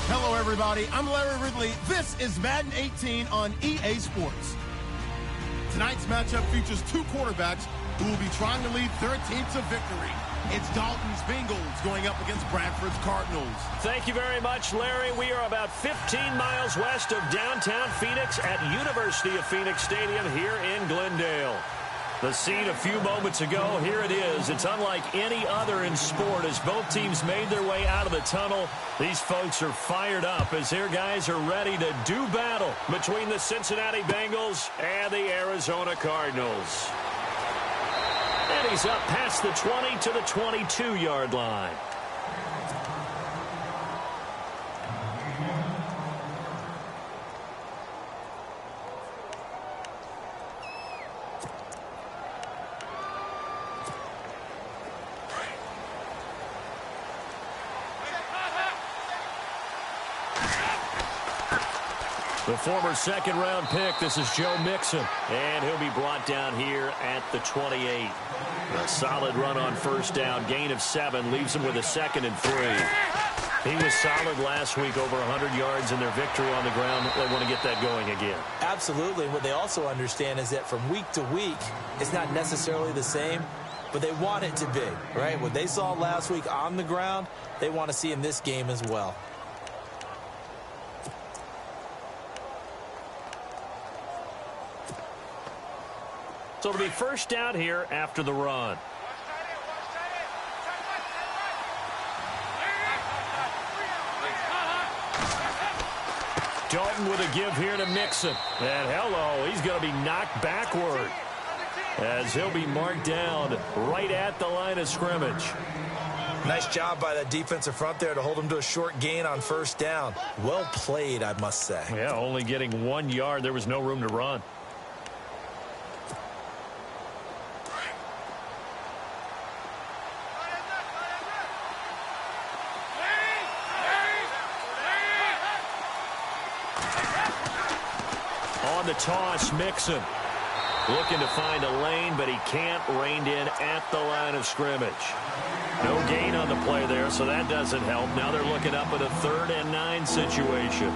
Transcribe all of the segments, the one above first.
Hello, everybody. I'm Larry Ridley. This is Madden 18 on EA Sports. Tonight's matchup features two quarterbacks who will be trying to lead their team to victory. It's Dalton's Bengals going up against Bradford's Cardinals. Thank you very much, Larry. We are about 15 miles west of downtown Phoenix at University of Phoenix Stadium here in Glendale. The scene a few moments ago, here it is. It's unlike any other in sport as both teams made their way out of the tunnel. These folks are fired up as their guys are ready to do battle between the Cincinnati Bengals and the Arizona Cardinals. And he's up past the 20 to the 22-yard line. The former second-round pick, this is Joe Mixon, and he'll be brought down here at the 28. A solid run on first down, gain of 7, leaves him with a 2nd and 3. He was solid last week, over 100 yards in their victory on the ground. They want to get that going again. Absolutely. What they also understand is that from week to week, it's not necessarily the same, but they want it to be, right? What they saw last week on the ground, they want to see in this game as well. So it'll be first down here after the run. Dalton with a give here to Mixon. And hello, he's going to be knocked backward as he'll be marked down right at the line of scrimmage. Nice job by that defensive front there to hold him to a short gain on first down. Well played, I must say. Yeah, only getting 1 yard. There was no room to run. On the toss, Mixon looking to find a lane, but he can't, reined in at the line of scrimmage. No gain on the play there, so that doesn't help. Now they're looking up at a 3rd and 9 situation.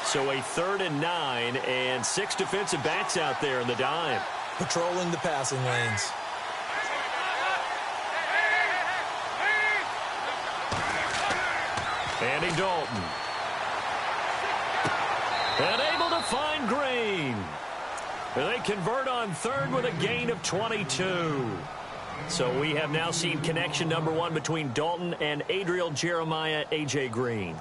So a 3rd and 9, and 6 defensive backs out there in the dime. Patrolling the passing lanes. Andy Dalton. And able to find Green. They convert on 3rd with a gain of 22. So we have now seen connection number 1 between Dalton and Adriel Jeremiah, A.J. Green.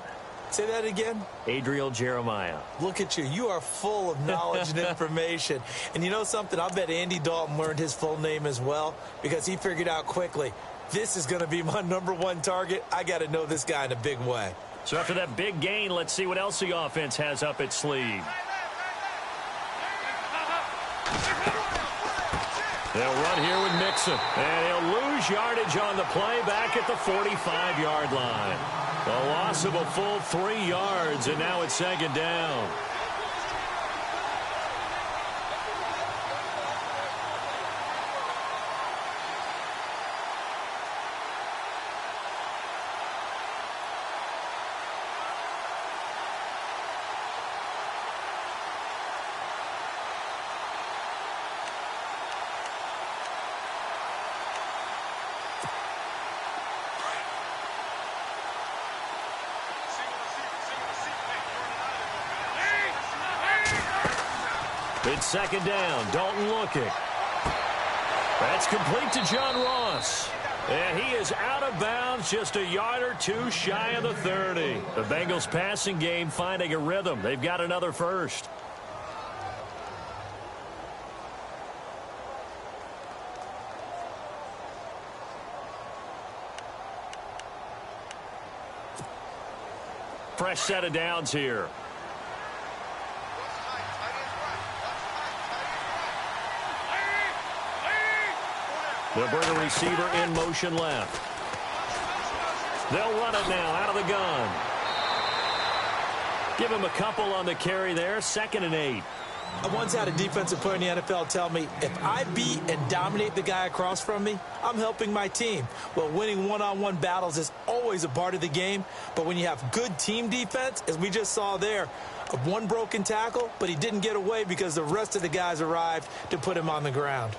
Say that again? Adriel Jeremiah. Look at you. You are full of knowledge and information. And you know something? I bet Andy Dalton learned his full name as well because he figured out quickly, this is going to be my number 1 target. I got to know this guy in a big way. So after that big gain, let's see what else the offense has up its sleeve. They'll run here with Mixon, and he'll lose yardage on the play back at the 45-yard line. A loss of a full 3 yards, and now it's 2nd down. It's 2nd down. Dalton looking. That's complete to John Ross. And he is out of bounds, just a yard or 2 shy of the 30. The Bengals passing game finding a rhythm. They've got another first. Fresh set of downs here. They'll bring a receiver in motion left. They'll run it now out of the gun. Give him a couple on the carry there. 2nd and 8. I once had a defensive player in the NFL tell me, if I beat and dominate the guy across from me, I'm helping my team. Well, winning one-on-one battles is always a part of the game, but when you have good team defense, as we just saw there, one broken tackle, but he didn't get away because the rest of the guys arrived to put him on the ground.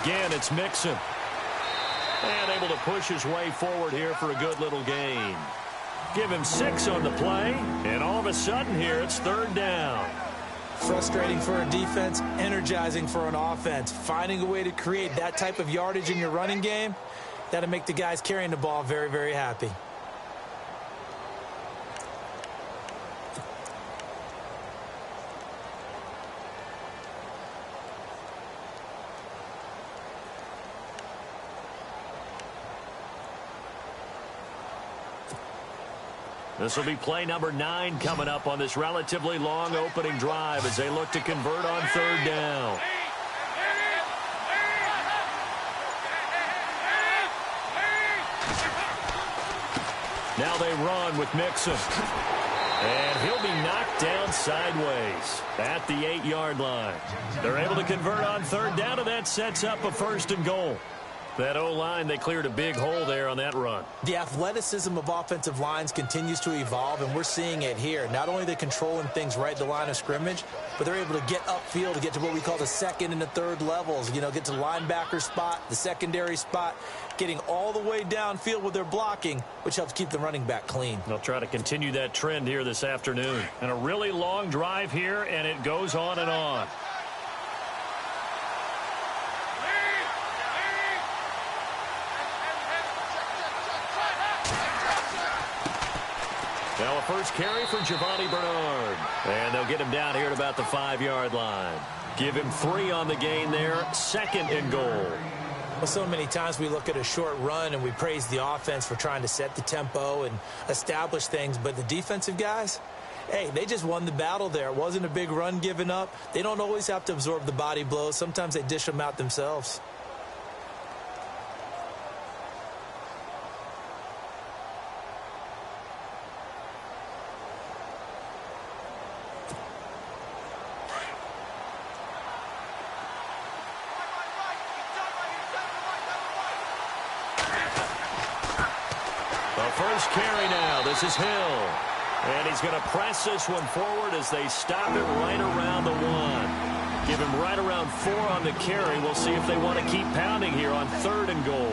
Again, it's Mixon. And able to push his way forward here for a good little gain. Give him 6 on the play, and all of a sudden here it's 3rd down. Frustrating for a defense, energizing for an offense. Finding a way to create that type of yardage in your running game, that'll make the guys carrying the ball very, very happy. This will be play number 9 coming up on this relatively long opening drive as they look to convert on 3rd down. Now they run with Mixon. And he'll be knocked down sideways at the 8-yard line. They're able to convert on 3rd down, and that sets up a 1st and goal. That O-line, they cleared a big hole there on that run. The athleticism of offensive lines continues to evolve, and we're seeing it here. Not only are they controlling things right at the line of scrimmage, but they're able to get upfield to get to what we call the 2nd and the 3rd levels. You know, get to the linebacker spot, the secondary spot, getting all the way downfield with their blocking, which helps keep the running back clean. They'll try to continue that trend here this afternoon. And a really long drive here, and it goes on and on. Now a first carry for Giovanni Bernard. And they'll get him down here at about the 5-yard line. Give him 3 on the gain there. 2nd and goal. Well, so many times we look at a short run and we praise the offense for trying to set the tempo and establish things. But the defensive guys, hey, they just won the battle there. It wasn't a big run given up. They don't always have to absorb the body blows. Sometimes they dish them out themselves. First carry now. This is Hill. And he's going to press this one forward as they stop it right around the 1. Give him right around 4 on the carry. We'll see if they want to keep pounding here on 3rd and goal.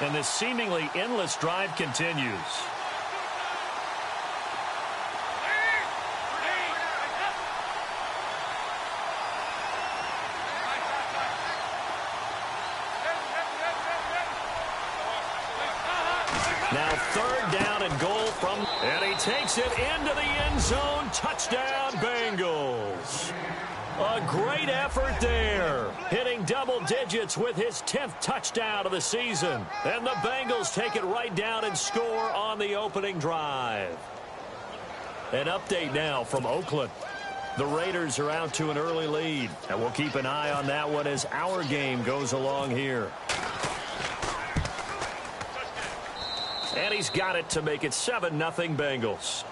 And this seemingly endless drive continues. Now 3rd down and goal from, and he takes it into the end zone. Touchdown, Bengals. A great effort there, hitting double digits with his 10th touchdown of the season. And the Bengals take it right down and score on the opening drive. An update now from Oakland. The Raiders are out to an early lead, and we'll keep an eye on that one as our game goes along here. And he's got it to make it 7-0 Bengals.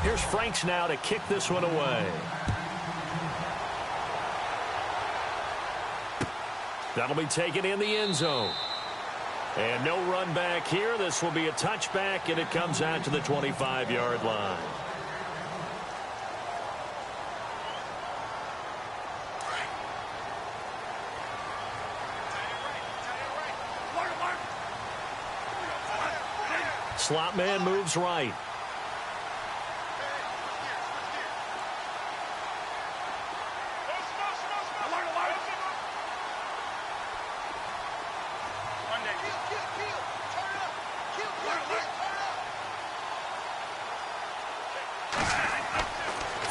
Here's Franks now to kick this one away. That'll be taken in the end zone. And no run back here. This will be a touchback, and it comes out to the 25-yard line. Slot man moves right.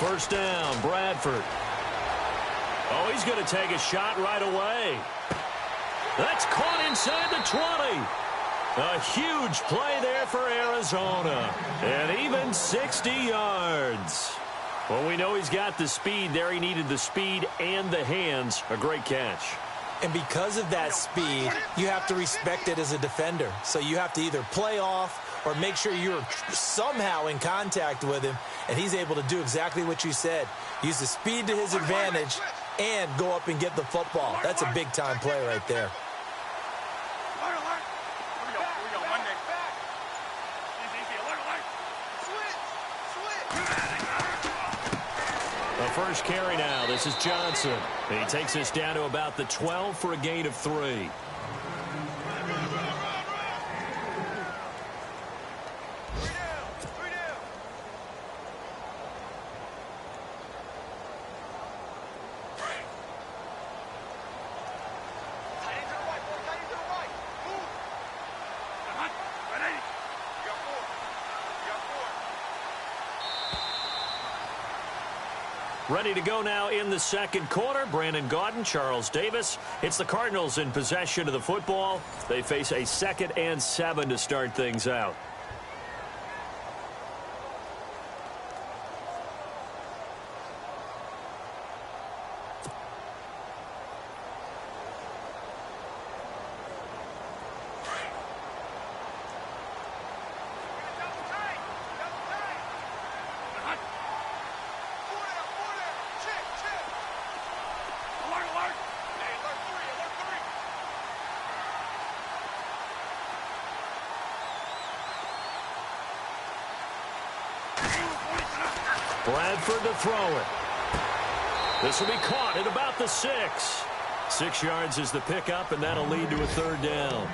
First down, Bradford. Oh, he's going to take a shot right away. That's caught inside the 20. A huge play there for Arizona. And even 60 yards. Well, we know he's got the speed there. He needed the speed and the hands. A great catch. And because of that speed, you have to respect it as a defender. So you have to either play off or make sure you're somehow in contact with him. And he's able to do exactly what you said. Use the speed to his advantage and go up and get the football. That's a big-time play right there. The first carry now. This is Johnson. He takes us down to about the 12 for a gain of 3. Ready to go now in the second quarter. Brandon Gaudin, Charles Davis. It's the Cardinals in possession of the football. They face a 2nd and 7 to start things out. Bradford to throw it. This will be caught at about the 6. 6 yards is the pickup, and that'll lead to a 3rd down.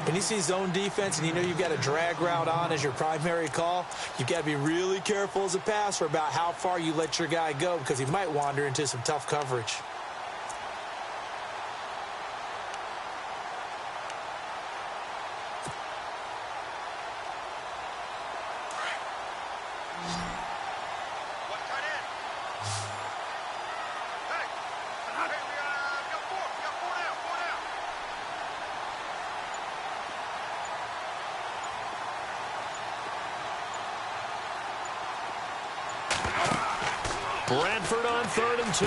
When you see zone defense and you know you've got a drag route on as your primary call, you've got to be really careful as a passer about how far you let your guy go because he might wander into some tough coverage. Bradford on 3rd and 2.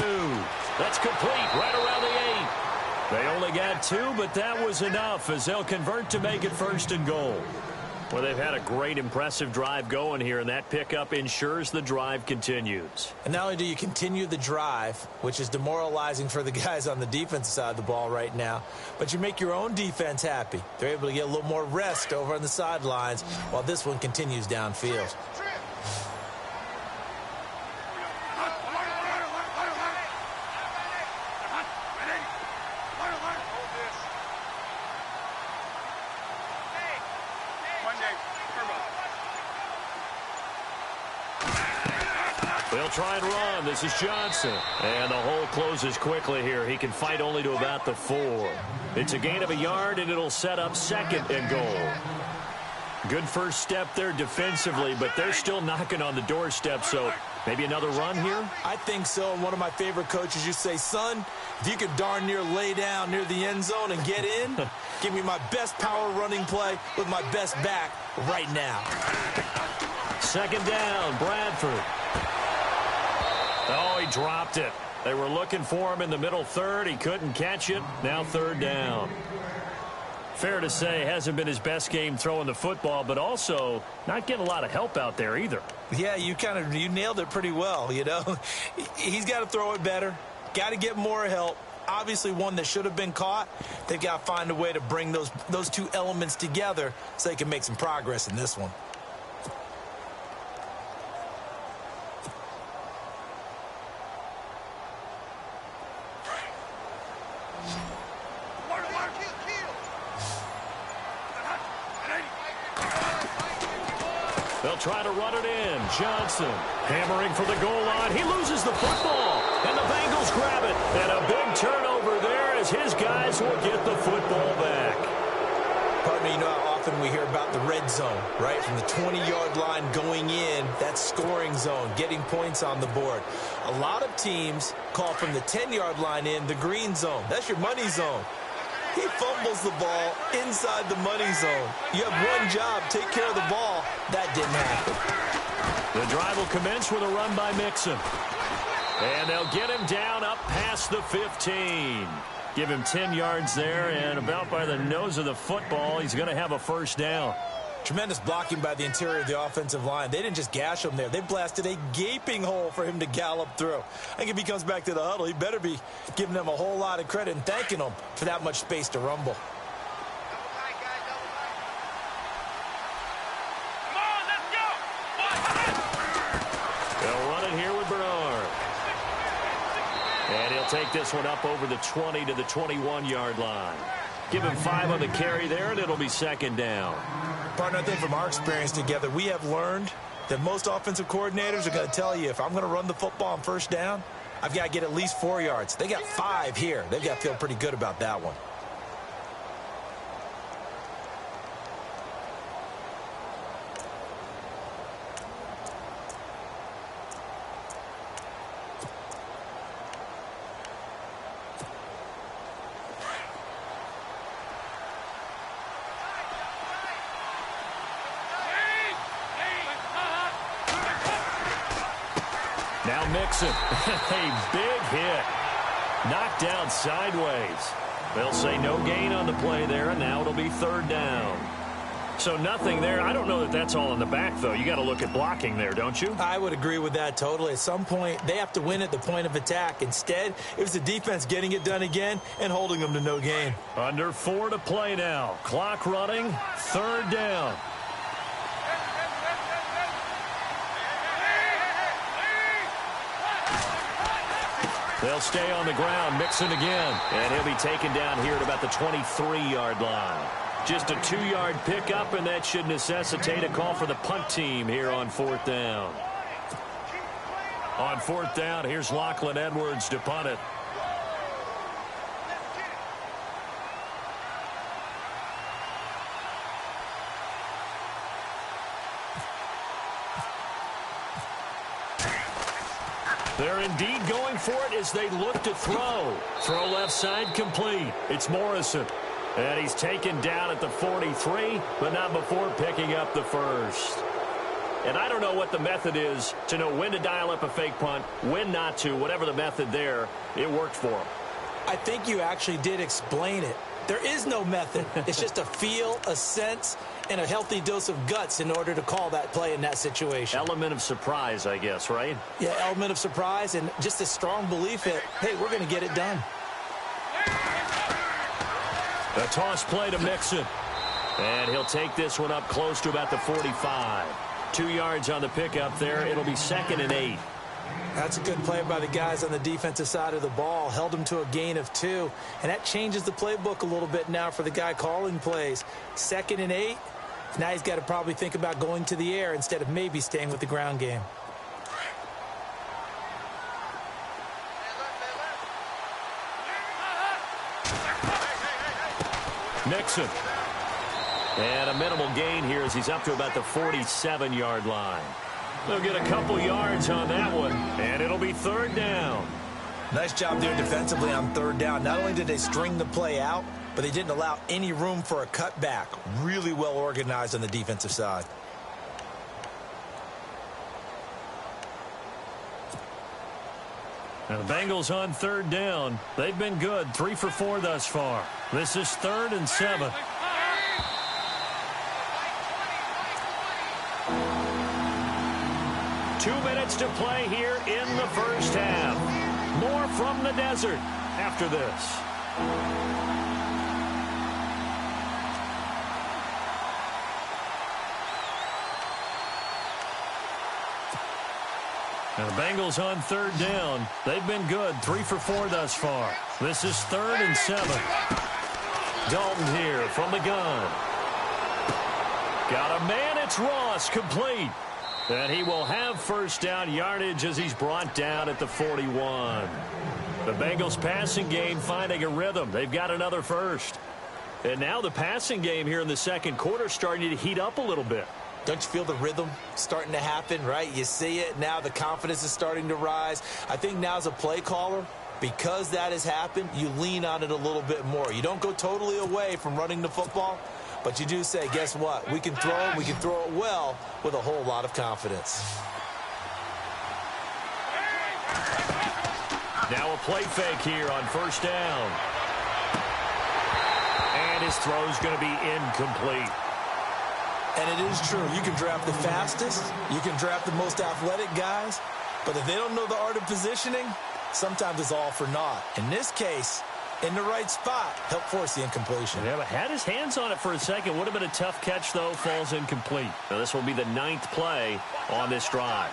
That's complete right around the 8. They only got 2, but that was enough as they'll convert to make it 1st and goal. Well, they've had a great, impressive drive going here, and that pickup ensures the drive continues. And not only do you continue the drive, which is demoralizing for the guys on the defensive side of the ball right now, but you make your own defense happy. They're able to get a little more rest over on the sidelines while this one continues downfield. They'll try and run. This is Johnson. And the hole closes quickly here. He can fight only to about the 4. It's a gain of a yard, and it'll set up 2nd and goal. Good first step there defensively, but they're still knocking on the doorstep, so maybe another run here? I think so. And one of my favorite coaches used to say, son, if you could darn near lay down near the end zone and get in, give me my best power running play with my best back right now. 2nd down, Bradford. Oh, he dropped it. They were looking for him in the middle 3rd. He couldn't catch it. Now 3rd down. Fair to say, hasn't been his best game throwing the football, but also not getting a lot of help out there either. Yeah, you nailed it pretty well, you know. He's got to throw it better. Got to get more help. Obviously one that should have been caught. They've got to find a way to bring those two elements together so they can make some progress in this one. They'll try to run it in. Johnson hammering for the goal line. He loses the football, and the Bengals grab it. And a big turnover there as his guys will get the football back. Pardon me, you know how often we hear about the red zone, right? From the 20-yard line going in, that scoring zone, getting points on the board. A lot of teams call from the 10-yard line in the green zone. That's your money zone. He fumbles the ball inside the money zone. You have one job, take care of the ball. That didn't happen. The drive will commence with a run by Mixon. And they'll get him down up past the 15. Give him 10 yards there, and about by the nose of the football, he's going to have a first down. Tremendous blocking by the interior of the offensive line. They didn't just gash him there. They blasted a gaping hole for him to gallop through. I think if he comes back to the huddle, he better be giving them a whole lot of credit and thanking them for that much space to rumble. They'll run it here with Bernard. And he'll take this one up over the 20 to the 21-yard line. Give him 5 on the carry there, and it'll be second down. Partner, I think from our experience together, we have learned that most offensive coordinators are going to tell you, if I'm going to run the football on first down, I've got to get at least 4 yards. They got 5 here. They've got to feel pretty good about that one. Now Mixon, a big hit, knocked down sideways. They'll say no gain on the play there, and now it'll be third down. So nothing there. I don't know that that's all in the back, though. You got to look at blocking there, don't you? I would agree with that totally. At some point, they have to win at the point of attack. Instead, it was the defense getting it done again and holding them to no gain. Under 4 to play now. Clock running, third down. They'll stay on the ground, Mixon again. And he'll be taken down here at about the 23-yard line. Just a 2-yard pickup, and that should necessitate a call for the punt team here on fourth down. On fourth down, here's Lachlan Edwards to punt it. They're indeed going for it as they look to throw. Throw left side complete. It's Morrison. And he's taken down at the 43, but not before picking up the first. And I don't know what the method is to know when to dial up a fake punt, when not to. Whatever the method there, it worked for him. I think you actually did explain it. There is no method. It's just a feel, a sense, and a healthy dose of guts in order to call that play in that situation. Element of surprise, I guess, right? Yeah, element of surprise and just a strong belief that, hey, we're going to get it done. The toss play to Mixon. And he'll take this one up close to about the 45. 2 yards on the pickup there. It'll be second and 8. That's a good play by the guys on the defensive side of the ball. Held them to a gain of 2. And that changes the playbook a little bit now for the guy calling plays. Second and 8. Now he's got to probably think about going to the air instead of maybe staying with the ground game. Mixon. And a minimal gain here as he's up to about the 47-yard line. They'll get a couple yards on that one, and it'll be third down. Nice job there defensively on third down. Not only did they string the play out, but they didn't allow any room for a cutback. Really well organized on the defensive side. And the Bengals on third down. They've been good, 3 for 4 thus far. This is 3rd and 7. Two minutes to play here in the first half. More from the desert after this. And the Bengals on third down. They've been good, 3 for 4 thus far. This is 3rd and 7. Dalton here from the gun. Got a man, it's Ross, complete. And he will have first down yardage as he's brought down at the 41. The Bengals passing game finding a rhythm. They've got another first. And now the passing game here in the second quarter starting to heat up a little bit. Don't you feel the rhythm starting to happen, right? You see it. Now the confidence is starting to rise. I think now as a play caller, because that has happened, you lean on it a little bit more. You don't go totally away from running the football, but you do say, guess what? We can throw it. We can throw it well with a whole lot of confidence. Now a play fake here on first down. And his throw's going to be incomplete. And it is true. You can draft the fastest. You can draft the most athletic guys. But if they don't know the art of positioning, sometimes it's all for naught. In this case, in the right spot, help force the incompletion. Yeah, but had his hands on it for a second. Would have been a tough catch, though. Falls incomplete. Now, this will be the 9th play on this drive.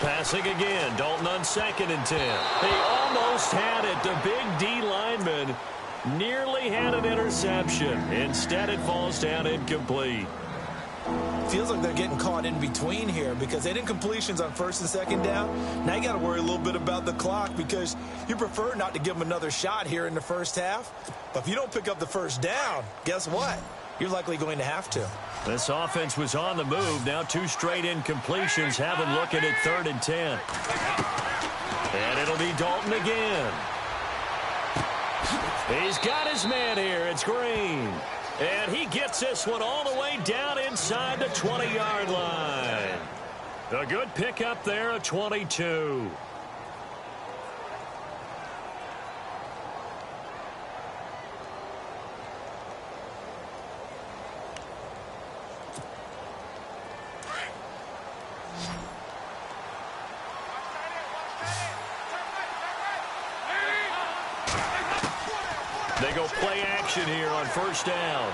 Passing again. Dalton on 2nd and 10. He almost had it. The big D lineman nearly had an interception. Instead, it falls down incomplete. Feels like they're getting caught in between here because they did incompletions on 1st and 2nd down. Now you got to worry a little bit about the clock because you prefer not to give them another shot here in the first half. But if you don't pick up the first down, guess what? You're likely going to have to. This offense was on the move. Now 2 straight incompletions. Have him looking at 3rd and 10. And it'll be Dalton again. He's got his man here. It's Green. And he gets this one all the way down inside the 20-yard line. A good pickup there, a 22. They go play action here on first down.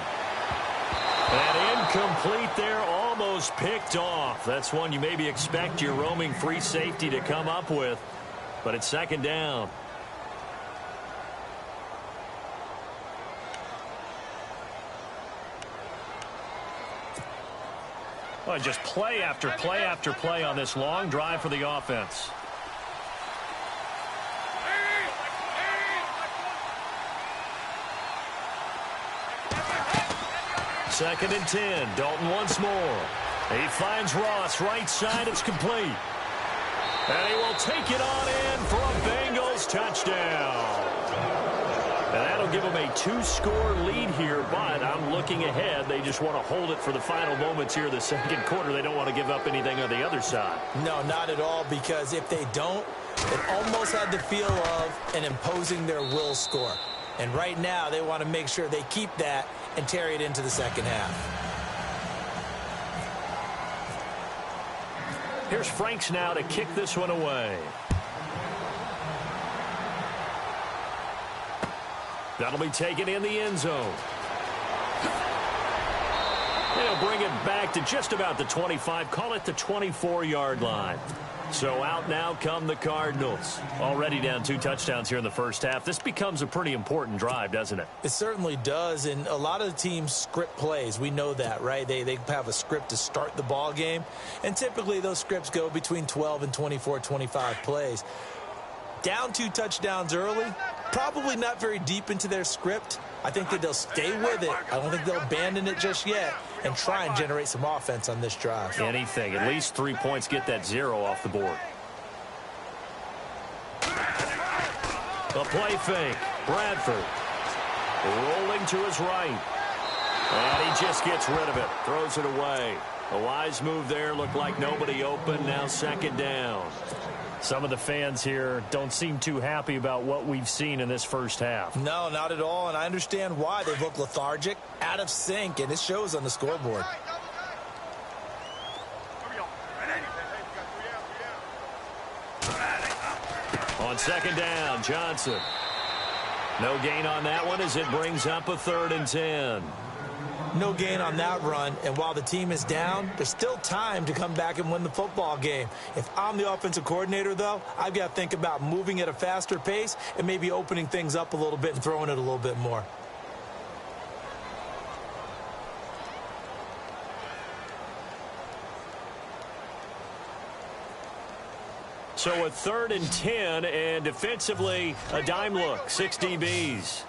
And incomplete there, almost picked off. That's one you maybe expect your roaming free safety to come up with. But it's 2nd down. Well, just play after play after play on this long drive for the offense. Second and 10. Dalton once more. He finds Ross right side. It's complete. And he will take it on in for a Bengals touchdown. And that'll give them a 2-score lead here, but I'm looking ahead. They just want to hold it for the final moments here of the second quarter. They don't want to give up anything on the other side. No, not at all, because if they don't, it almost had the feel of an imposing their will score. And right now, they want to make sure they keep that and carry it into the second half. Here's Franks now to kick this one away. That'll be taken in the end zone. They'll bring it back to just about the 25, call it the 24-yard line. So out now come the Cardinals. Already down 2 touchdowns here in the first half. This becomes a pretty important drive, doesn't it? It certainly does, and a lot of the teams script plays. We know that, right? They have a script to start the ball game, and typically those scripts go between 12 and 24, 25 plays. Down 2 touchdowns early, probably not very deep into their script. I think that they'll stay with it. I don't think they'll abandon it just yet and try and generate some offense on this drive. Anything. At least 3 points, get that 0 off the board. A play fake. Bradford rolling to his right. And he just gets rid of it. Throws it away. A wise move there. Looked like nobody open. Now 2nd down. Some of the fans here don't seem too happy about what we've seen in this first half. No, not at all, and I understand why. They look lethargic, out of sync, and it shows on the scoreboard. On 2nd down, Johnson. No gain on that one as it brings up a 3rd and 10. No gain on that run, and while the team is down, there's still time to come back and win the football game. If I'm the offensive coordinator, though, I've got to think about moving at a faster pace and maybe opening things up a little bit and throwing it a little bit more. So a 3rd and 10, and defensively, a dime look, 6 DBs.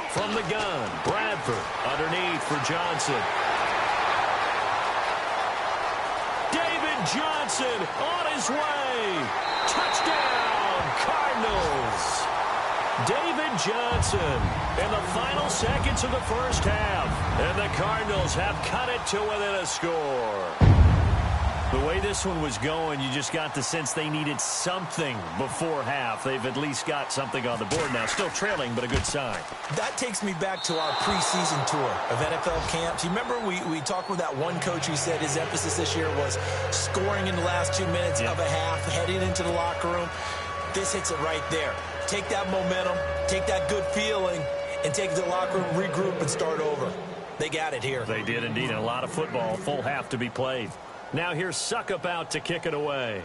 From the gun, Bradford underneath for Johnson. David Johnson on his way. Touchdown, Cardinals. David Johnson in the final seconds of the first half. And the Cardinals have cut it to within a score. The way this one was going, you just got the sense they needed something before half. They've at least got something on the board now. Still trailing, but a good sign. That takes me back to our preseason tour of NFL camps. You remember we talked with that one coach who said his emphasis this year was scoring in the last 2 minutes of a half, heading into the locker room. This hits it right there. Take that momentum, take that good feeling, and take it to the locker room, regroup, and start over. They got it here. They did indeed. And a lot of football, full half to be played. Now here's Suckup out to kick it away.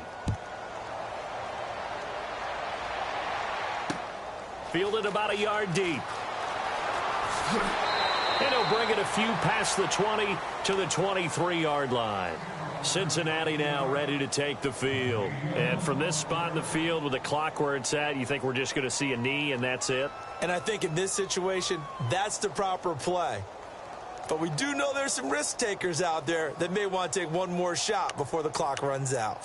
Fielded about a yard deep. And he'll bring it a few past the 20 to the 23-yard line. Cincinnati now ready to take the field. And from this spot in the field with the clock where it's at, you think we're just going to see a knee and that's it? And I think in this situation, that's the proper play. But we do know there's some risk takers out there that may want to take one more shot before the clock runs out.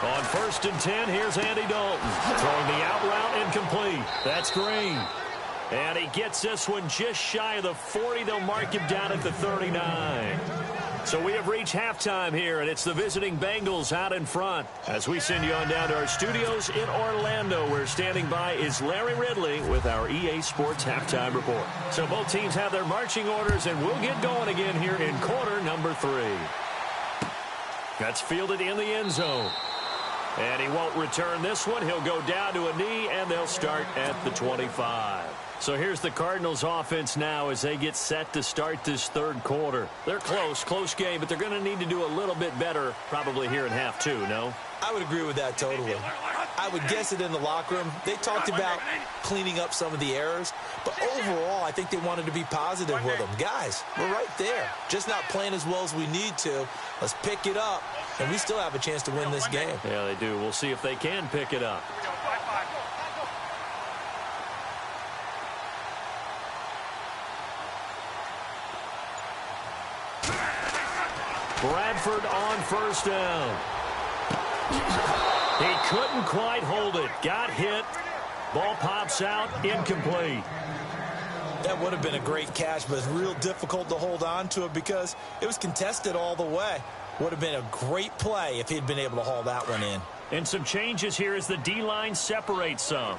On 1st and 10, here's Andy Dalton. Throwing the out route incomplete. That's Green. And he gets this one just shy of the 40. They'll mark him down at the 39. So we have reached halftime here, and it's the visiting Bengals out in front. As we send you on down to our studios in Orlando, where standing by is Larry Ridley with our EA Sports Halftime Report. So both teams have their marching orders, and we'll get going again here in quarter number 3. That's fielded in the end zone. And he won't return this one. He'll go down to a knee, and they'll start at the 25. So here's the Cardinals offense now as they get set to start this 3rd quarter. They're close game, but they're going to need to do a little bit better probably here in half 2, no? I would agree with that totally. I would guess it in the locker room. They talked about cleaning up some of the errors, but overall, I think they wanted to be positive with them. Guys, we're right there. Just not playing as well as we need to. Let's pick it up, and we still have a chance to win this game. Yeah, they do. We'll see if they can pick it up. Bradford on 1st down. He couldn't quite hold it. Got hit. Ball pops out. Incomplete. That would have been a great catch, but it's real difficult to hold on to it because it was contested all the way. Would have been a great play if he'd been able to haul that one in. And some changes here as the D-line separates some.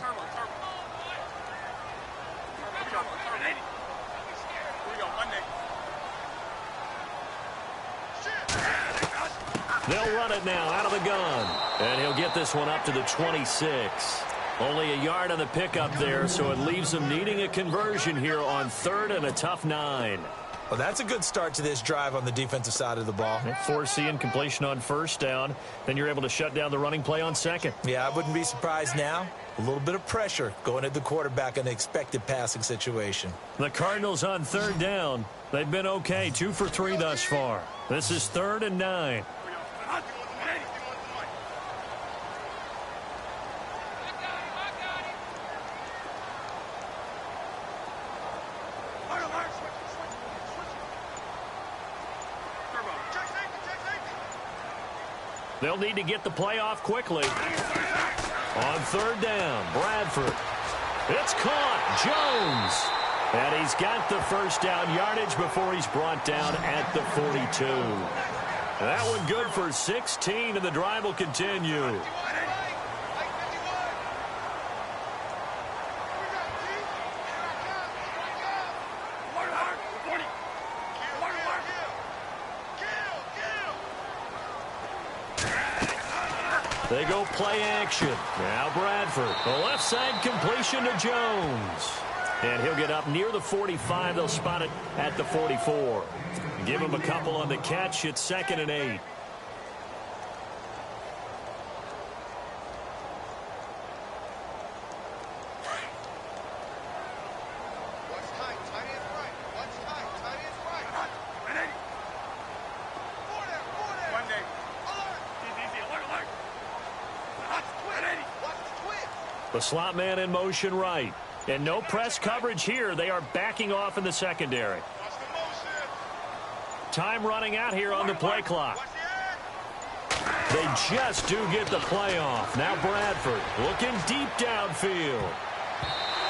They'll run it now out of the gun. And he'll get this one up to the 26. Only a yard on the pickup there, so it leaves them needing a conversion here on 3rd and a tough 9. Well, that's a good start to this drive on the defensive side of the ball. Force the incompletion on 1st down. Then you're able to shut down the running play on 2nd. Yeah, I wouldn't be surprised now. A little bit of pressure going at the quarterback in an expected passing situation. The Cardinals on 3rd down. They've been okay, 2 for 3 thus far. This is 3rd and 9. They'll need to get the play off quickly. On 3rd down, Bradford. It's caught. Jones. And he's got the 1st down yardage before he's brought down at the 42. That one good for 16, and the drive will continue. They go play action. Now Bradford. The left side completion to Jones. And he'll get up near the 45. They'll spot it at the 44. Give him a couple on the catch. It's 2nd and 8. The slot man in motion right. And no press coverage here. They are backing off in the secondary. Time running out here on the play clock. They just do get the play off. Now Bradford looking deep downfield.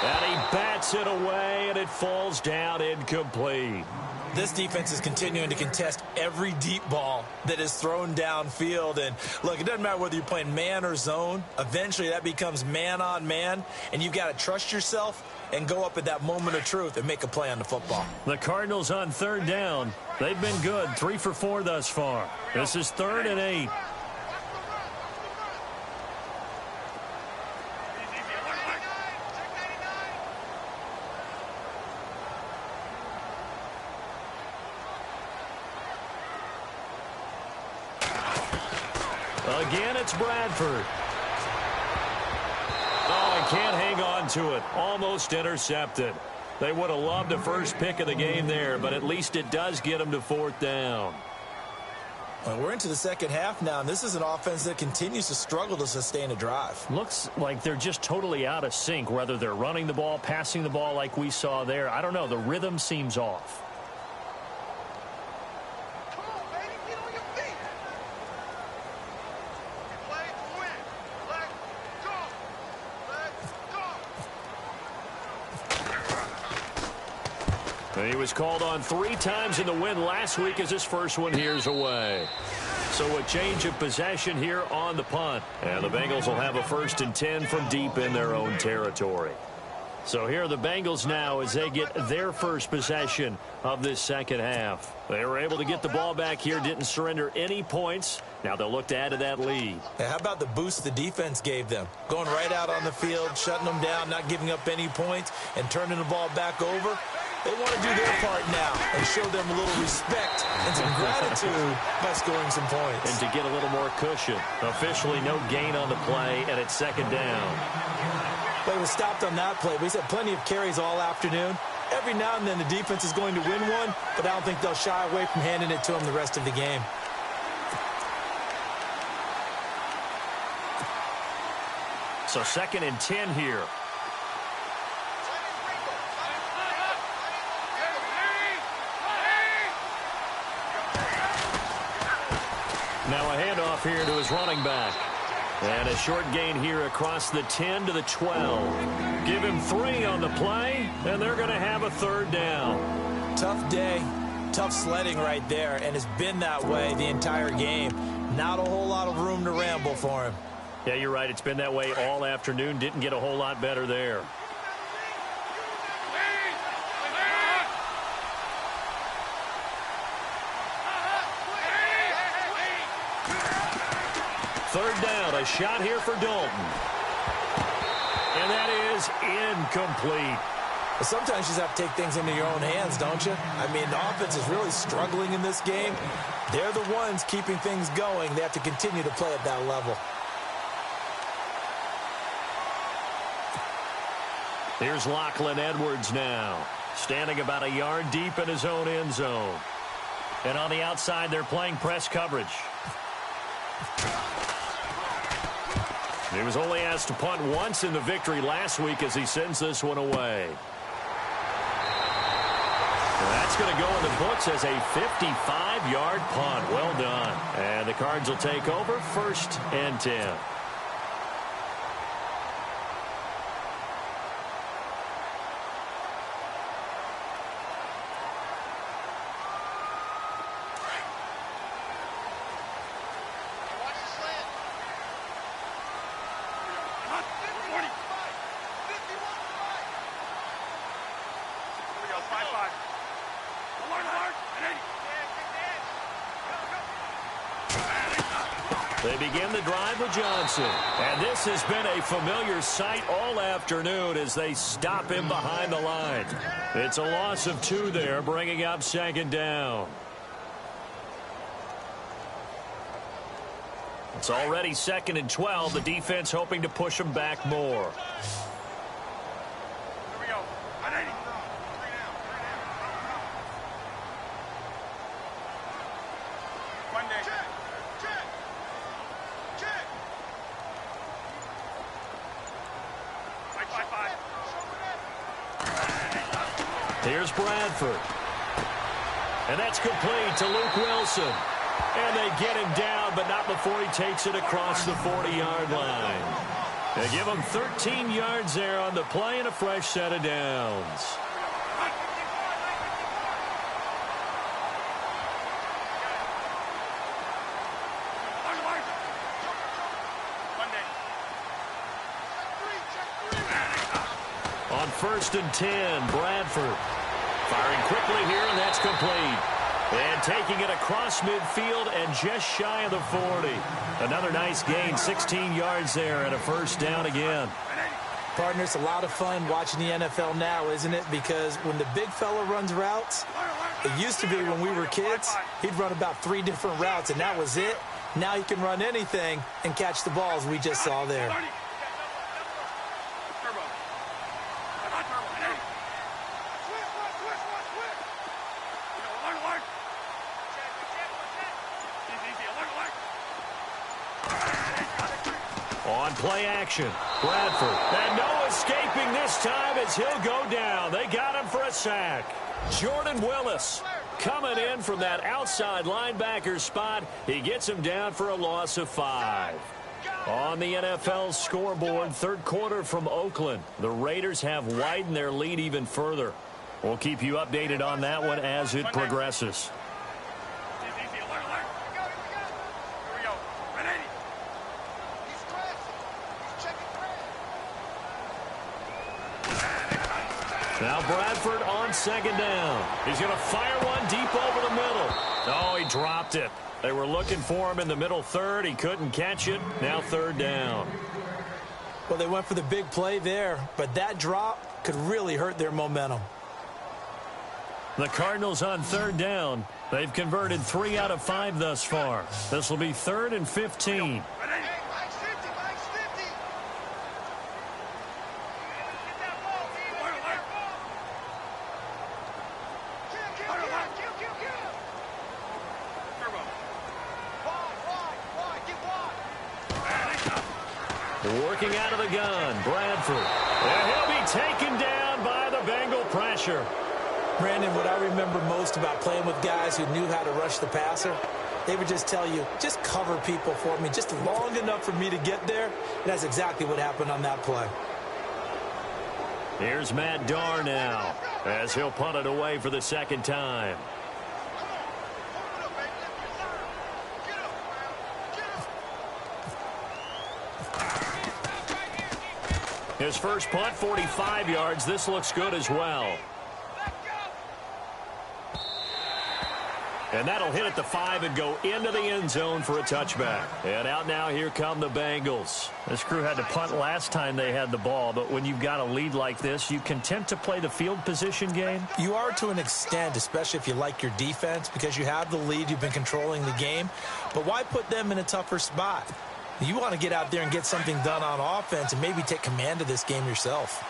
And he bats it away, and it falls down incomplete. This defense is continuing to contest every deep ball that is thrown downfield. And, look, it doesn't matter whether you're playing man or zone. Eventually that becomes man on man, and you've got to trust yourself and go up at that moment of truth and make a play on the football. The Cardinals on 3rd down. They've been good, 3 for 4 thus far. This is 3rd and 8. Again, it's Bradford. Oh, he can't hang on to it. Almost intercepted. They would have loved the first pick of the game there, but at least it does get them to 4th down. Well, we're into the second half now, and this is an offense that continues to struggle to sustain a drive. Looks like they're just totally out of sync, whether they're running the ball, passing the ball like we saw there. I don't know. The rhythm seems off. He was called on 3 times in the win last week as his first one here's away. So a change of possession here on the punt. And the Bengals will have a 1st and 10 from deep in their own territory. So here are the Bengals now as they get their first possession of this second half. They were able to get the ball back here, didn't surrender any points. Now they'll look to add to that lead. Hey, how about the boost the defense gave them? Going right out on the field, shutting them down, not giving up any points, and turning the ball back over. They want to do their part now and show them a little respect and some gratitude by scoring some points. And to get a little more cushion. Officially no gain on the play, and it's 2nd down. But it was stopped on that play. We've had plenty of carries all afternoon. Every now and then the defense is going to win one, but I don't think they'll shy away from handing it to them the rest of the game. So 2nd and 10 here. Now a handoff here to his running back. And a short gain here across the 10 to the 12. Give him 3 on the play, and they're going to have a 3rd down. Tough day, tough sledding right there, and it's been that way the entire game. Not a whole lot of room to ramble for him. Yeah, you're right. It's been that way all afternoon. Didn't get a whole lot better there. Third down, a shot here for Dalton. And that is incomplete. Sometimes you just have to take things into your own hands, don't you? I mean, the offense is really struggling in this game. They're the ones keeping things going. They have to continue to play at that level. Here's Lachlan Edwards now, standing about a yard deep in his own end zone. And on the outside, they're playing press coverage. He was only asked to punt once in the victory last week as he sends this one away. And that's going to go in the books as a 55-yard punt. Well done. And the Cards will take over 1st and 10. They begin the drive with Johnson. And this has been a familiar sight all afternoon as they stop him behind the line. It's a loss of 2 there, bringing up second down. It's already 2nd and 12. The defense hoping to push them back more. Here's Bradford. And that's complete to Luke Wilson. And they get him down, but not before he takes it across the 40-yard line. They give him 13 yards there on the play and a fresh set of downs. On 1st and 10, Bradford. Firing quickly here, and that's complete. And taking it across midfield and just shy of the 40. Another nice gain, 16 yards there and a first down again. Partner, it's a lot of fun watching the NFL now, isn't it? Because when the big fella runs routes, it used to be when we were kids, he'd run about 3 different routes, and that was it. Now he can run anything and catch the balls we just saw there. On play action, Bradford. And no escaping this time as he'll go down. They got him for a sack. Jordan Willis coming in from that outside linebacker spot. He gets him down for a loss of 5. On the NFL scoreboard, 3rd quarter from Oakland. The Raiders have widened their lead even further. We'll keep you updated on that one as it progresses. Now Bradford on 2nd down. He's going to fire one deep over the middle. Oh, he dropped it. They were looking for him in the middle 3rd. He couldn't catch it. Now 3rd down. Well, they went for the big play there, but that drop could really hurt their momentum. The Cardinals on 3rd down. They've converted 3 out of 5 thus far. This will be 3rd and 15. Working out of the gun, Bradford. And he'll be taken down by the Bengal pressure. Brandon, what I remember most about playing with guys who knew how to rush the passer, they would just tell you, just cover people for me, just long enough for me to get there. And that's exactly what happened on that play. Here's Matt Darr now as he'll punt it away for the 2nd time. His first punt, 45 yards. This looks good as well. And that'll hit at the 5 and go into the end zone for a touchback. And out now, here come the Bengals. This crew had to punt last time they had the ball, but when you've got a lead like this, you content to play the field position game? You are to an extent, especially if you like your defense, because you have the lead, you've been controlling the game. But why put them in a tougher spot? You want to get out there and get something done on offense and maybe take command of this game yourself.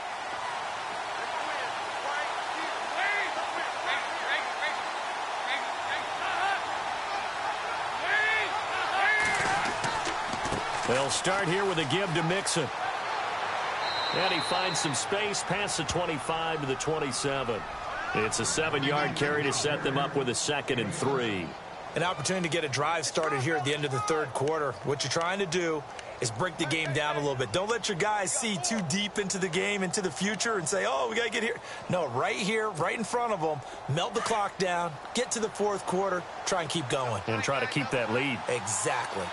They'll start here with a give to Mixon. And he finds some space past the 25 to the 27. It's a 7-yard carry to set them up with a 2nd and 3. An opportunity to get a drive started here at the end of the 3rd quarter. What you're trying to do is break the game down a little bit. Don't let your guys see too deep into the game, into the future, and say, oh, we got to get here. No, right here, right in front of them, melt the clock down, get to the 4th quarter, try and keep going. And try to keep that lead. Exactly.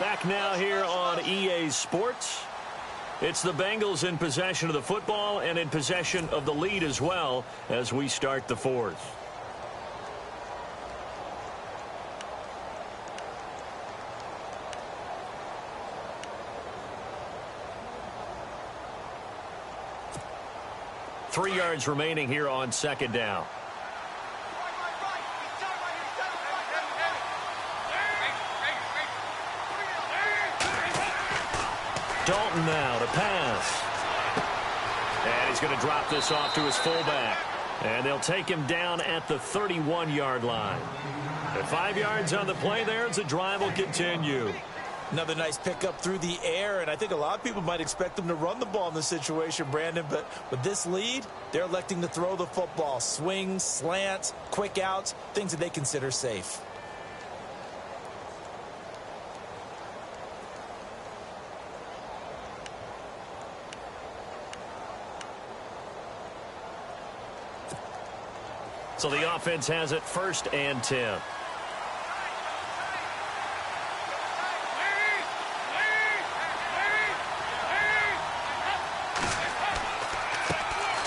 Back now here on EA Sports. It's the Bengals in possession of the football and in possession of the lead as well as we start the fourth. Three yards remaining here on second down. Dalton now to pass. And he's going to drop this off to his fullback. And they'll take him down at the 31-yard line. At 5 yards on the play there, the drive will continue. Another nice pickup through the air, and I think a lot of people might expect them to run the ball in this situation, Brandon, but with this lead, they're electing to throw the football. Swings, slants, quick outs, things that they consider safe. So the offense has it 1st and 10.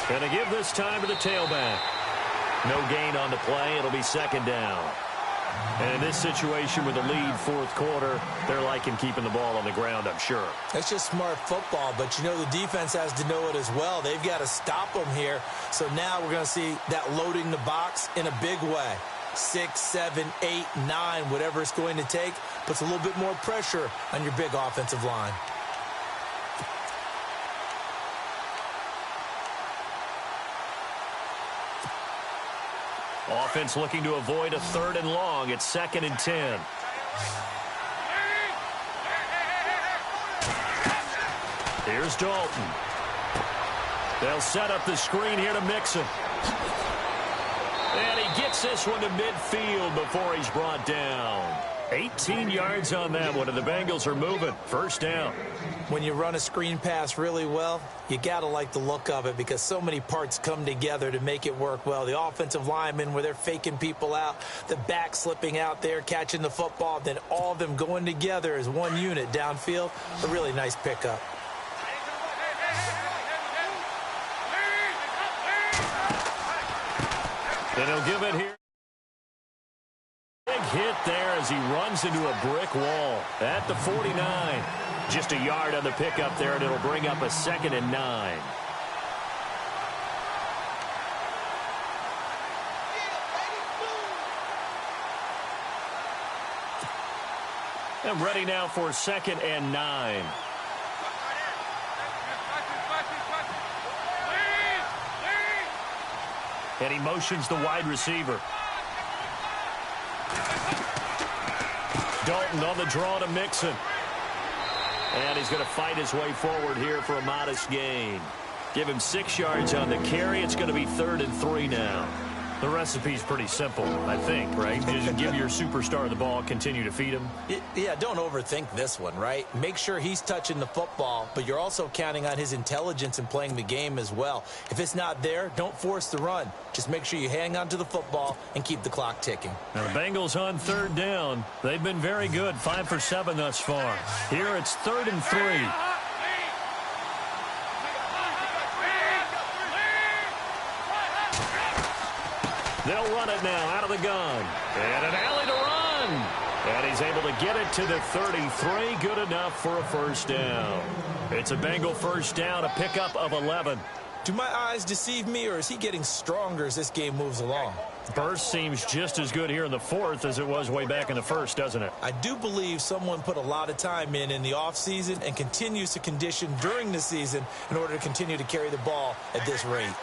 Going to give this time to the tailback. No gain on the play. It'll be second down. And in this situation with the lead 4th quarter, they're liking keeping the ball on the ground, I'm sure. That's just smart football, but you know the defense has to know it as well. They've got to stop them here. So now we're going to see that loading the box in a big way. 6, 7, 8, 9, whatever it's going to take, puts a little bit more pressure on your big offensive line. Offense looking to avoid a 3rd and long. It's 2nd and 10. Here's Dalton. They'll set up the screen here to Mixon. And he gets this one to midfield before he's brought down. 18 yards on that one, and the Bengals are moving. 1st down. When you run a screen pass really well, you got to like the look of it because so many parts come together to make it work well. The offensive linemen, where they're faking people out, the back slipping out there, catching the football, then all of them going together as one unit downfield. A really nice pickup. And he'll give it here. Big hit there as he runs into a brick wall at the 49. Just a yard on the pickup there, and it'll bring up a 2nd and 9. And ready now for 2nd and 9. And he motions the wide receiver. Dalton on the draw to Mixon. And he's going to fight his way forward here for a modest gain. Give him 6 yards on the carry. It's going to be 3rd and 3 now. The recipe's pretty simple, I think, right? Just give your superstar the ball, continue to feed him. Yeah, don't overthink this one, right? Make sure he's touching the football, but you're also counting on his intelligence in playing the game as well. If it's not there, don't force the run. Just make sure you hang on to the football and keep the clock ticking. Now the Bengals on 3rd down. They've been very good, 5 for 7 thus far. Here it's 3rd and 3. They'll run it now out of the gun. And an alley to run. And he's able to get it to the 33. Good enough for a 1st down. It's a Bengal 1st down, a pickup of 11. Do my eyes deceive me, or is he getting stronger as this game moves along? Burst seems just as good here in the 4th as it was way back in the 1st, doesn't it? I do believe someone put a lot of time in the offseason and continues to condition during the season in order to continue to carry the ball at this rate.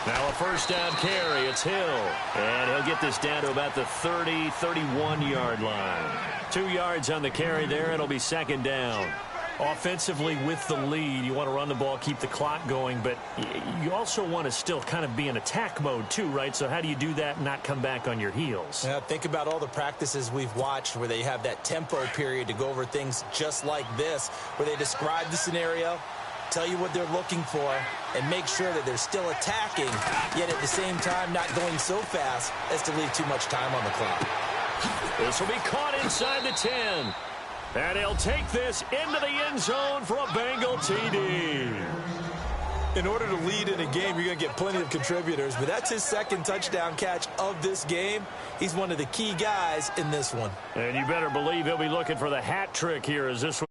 Now a 1st down carry. It's Hill. And he'll get this down to about the 30, 31-yard line. 2 yards on the carry there. It'll be 2nd down. Offensively with the lead, you want to run the ball, keep the clock going, but you also want to still kind of be in attack mode too, right? So how do you do that and not come back on your heels? Yeah, think about all the practices we've watched where they have that tempo period to go over things just like this, where they describe the scenario, tell you what they're looking for, and make sure that they're still attacking, yet at the same time not going so fast as to leave too much time on the clock. This will be caught inside the 10. And he'll take this into the end zone for a Bengal TD. In order to lead in a game, you're going to get plenty of contributors, but that's his second touchdown catch of this game. He's one of the key guys in this one. And you better believe he'll be looking for the hat trick here as this one.